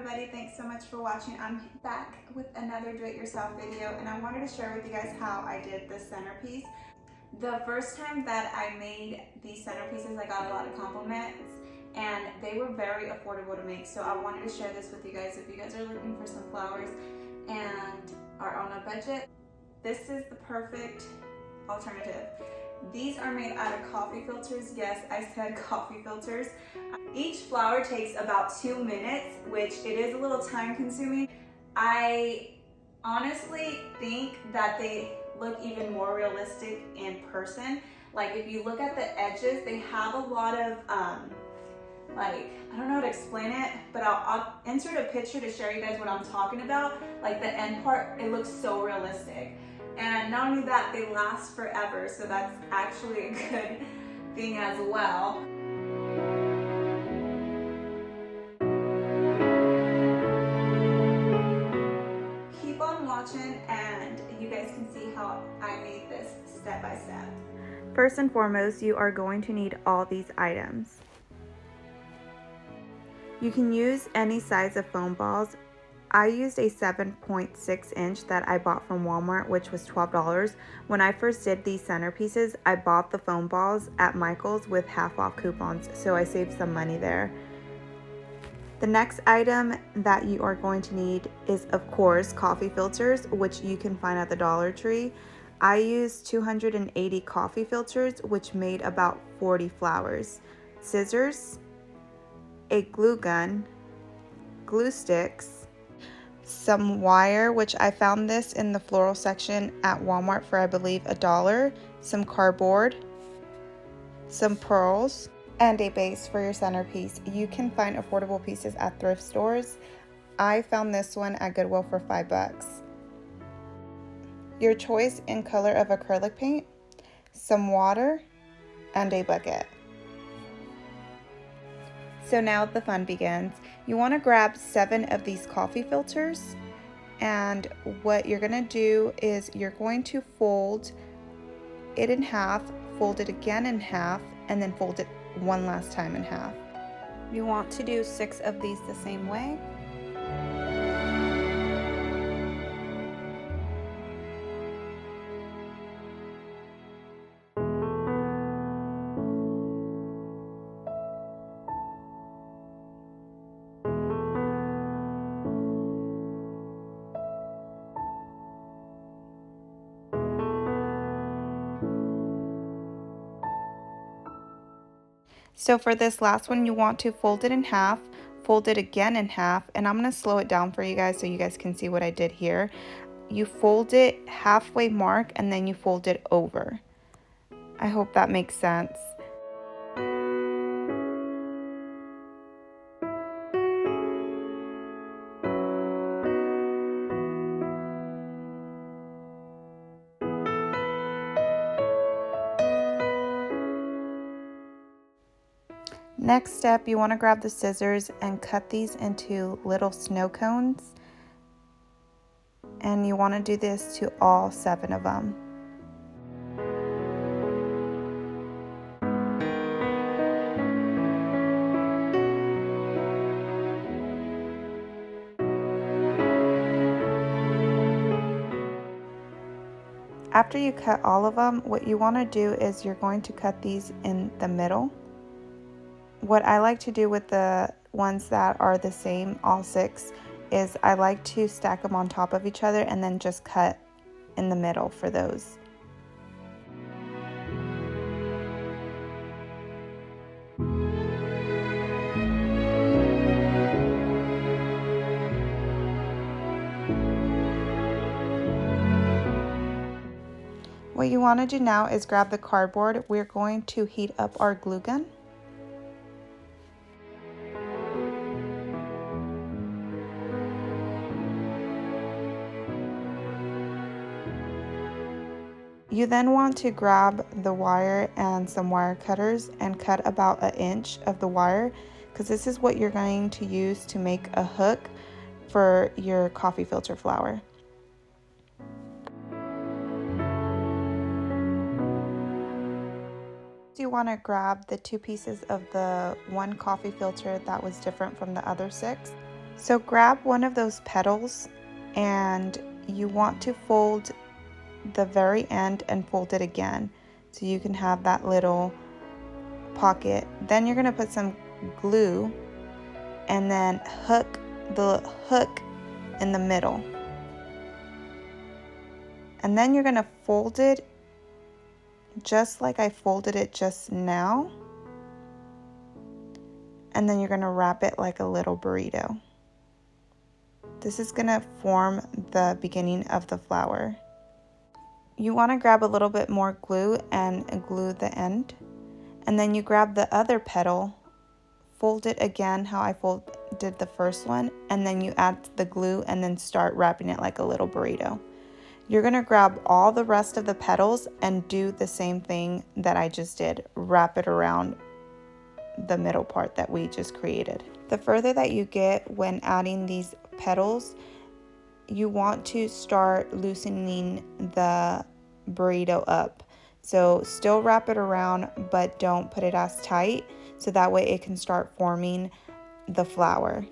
everybody, thanks so much for watching. I'm back with another do-it-yourself video, and I wanted to share with you guys how I did this centerpiece. The first time that I made these centerpieces, I got a lot of compliments, and they were very affordable to make, so I wanted to share this with you guys. If you guys are looking for some flowers and are on a budget, this is the perfect alternative. These are made out of coffee filters. Yes, I said coffee filters. Each flower takes about 2 minutes, which it is a little time consuming. I honestly think that they look even more realistic in person. Like if you look at the edges, they have a lot of like, I don't know how to explain it, but I'll insert a picture to show you guys what I'm talking about. Like the end part, it looks so realistic. And not only that, they last forever, so that's actually a good thing as well. Keep on watching and you guys can see how I made this step by step. First and foremost, you are going to need all these items. You can use any size of foam balls. I used a 7.6 inch that I bought from Walmart, which was $12. When I first did these centerpieces, I bought the foam balls at Michael's with half off coupons, so I saved some money there. The next item that you are going to need is, of course, coffee filters, which you can find at the Dollar Tree. I used 280 coffee filters, which made about 40 flowers. Scissors, a glue gun, glue sticks, some wire, which I found this in the floral section at Walmart for I believe $1, some cardboard, some pearls, and a base for your centerpiece. You can find affordable pieces at thrift stores. I found this one at Goodwill for $5. Your choice in color of acrylic paint, some water, and a bucket. So now the fun begins. You want to grab 7 of these coffee filters, and what you're going to do is you're going to fold it in half, fold it again in half, and then fold it one last time in half. You want to do 6 of these the same way. So for this last one, you want to fold it in half, fold it again in half, and I'm going to slow it down for you guys so you guys can see what I did here. You fold it halfway mark and then you fold it over. I hope that makes sense. Next step, you want to grab the scissors and cut these into little snow cones. And you want to do this to all 7 of them. After you cut all of them, what you want to do is you're going to cut these in the middle. What I like to do with the ones that are the same, all 6, is I like to stack them on top of each other and then just cut in the middle for those. What you want to do now is grab the cardboard. We're going to heat up our glue gun. You then want to grab the wire and some wire cutters and cut about 1 inch of the wire, because this is what you're going to use to make a hook for your coffee filter flower. You want to grab the 2 pieces of the one coffee filter that was different from the other 6. So grab one of those petals and you want to fold the very end and fold it again so you can have that little pocket. Then you're going to put some glue and then hook the hook in the middle. And then you're going to fold it just like I folded it just now. And then you're going to wrap it like a little burrito. This is going to form the beginning of the flower. You want to grab a little bit more glue and glue the end. And then you grab the other petal, fold it again how I folded the first one, and then you add the glue and then start wrapping it like a little burrito. You're going to grab all the rest of the petals and do the same thing that I just did. Wrap it around the middle part that we just created. The further that you get when adding these petals, you want to start loosening the burrito up. So still wrap it around, but don't put it as tight, so that way it can start forming the flower.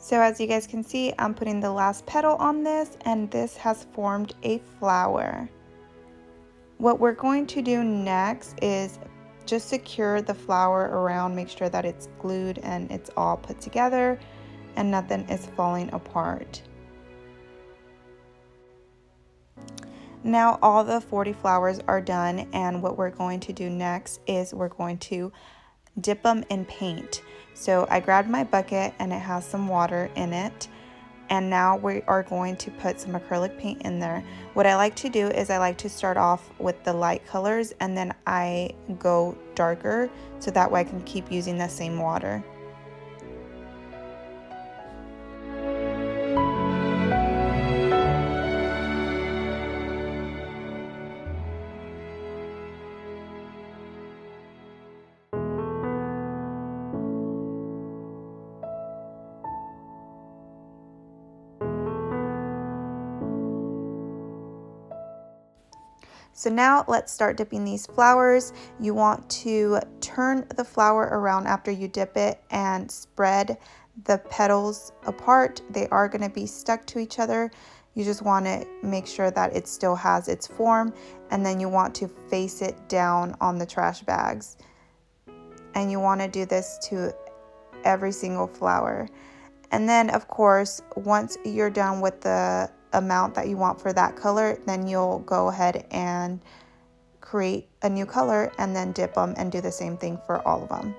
So as you guys can see, I'm putting the last petal on this, and this has formed a flower. What we're going to do next is just secure the flower around, make sure that it's glued and it's all put together and nothing is falling apart. Now all the 40 flowers are done, and what we're going to do next is we're going to dip them in paint. So I grabbed my bucket and it has some water in it, and now we are going to put some acrylic paint in there. What I like to do is I like to start off with the light colors and then I go darker, so that way I can keep using the same water. So now let's start dipping these flowers. You want to turn the flower around after you dip it and spread the petals apart. They are going to be stuck to each other. You just want to make sure that it still has its form, and then you want to face it down on the trash bags. And you want to do this to every single flower. And then of course, once you're done with the amount that you want for that color, then you'll go ahead and create a new color and then dip them and do the same thing for all of them.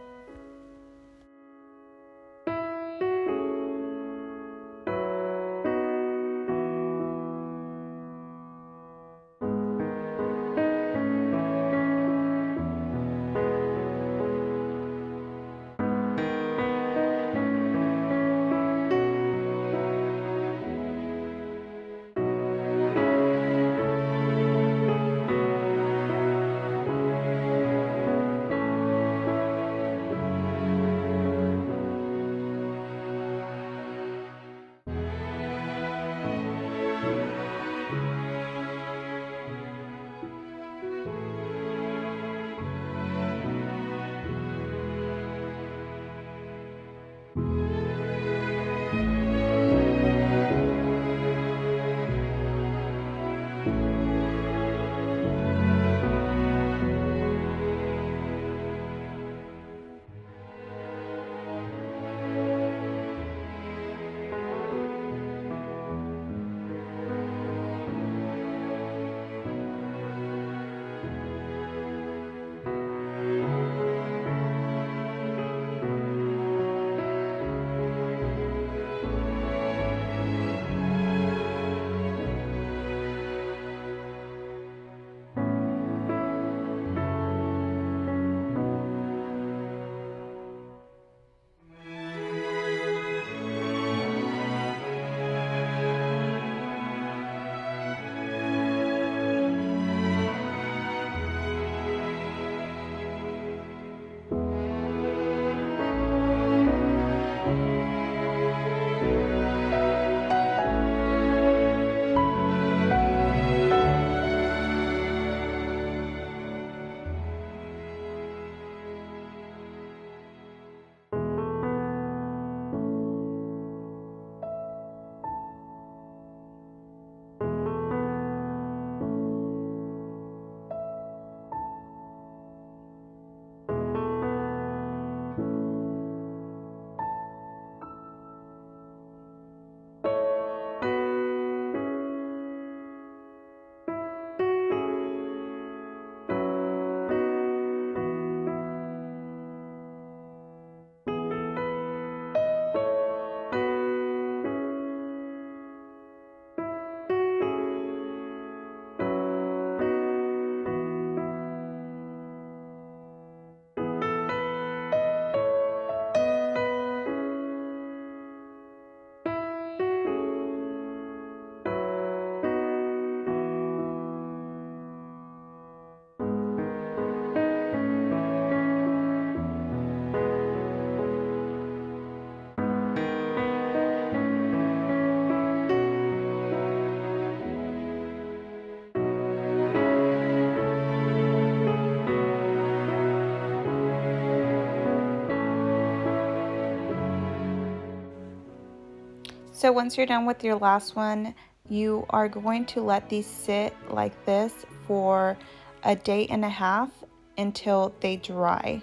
So once you're done with your last one, you are going to let these sit like this for a day and a half until they dry.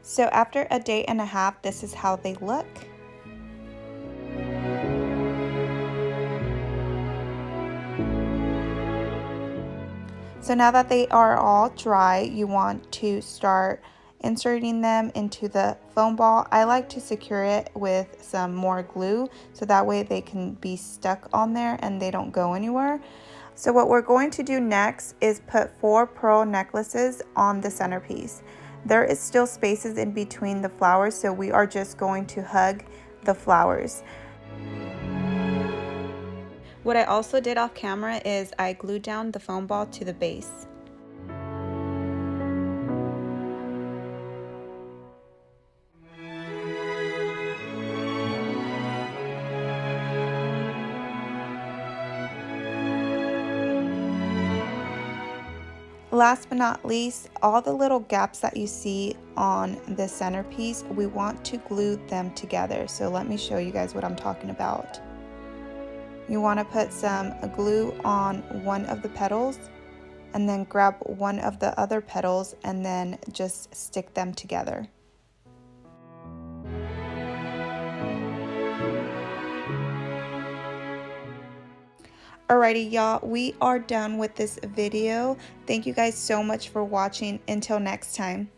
So after a day and a half, this is how they look. So now that they are all dry, you want to start inserting them into the foam ball. I like to secure it with some more glue so that way they can be stuck on there and they don't go anywhere. So what we're going to do next is put 4 pearl necklaces on the centerpiece. There is still spaces in between the flowers, so we are just going to hug the flowers. What I also did off camera is I glued down the foam ball to the base. Last but not least, all the little gaps that you see on the centerpiece, we want to glue them together. So let me show you guys what I'm talking about. You want to put some glue on one of the petals and then grab one of the other petals and then just stick them together. Alrighty y'all, we are done with this video. Thank you guys so much for watching. Until next time.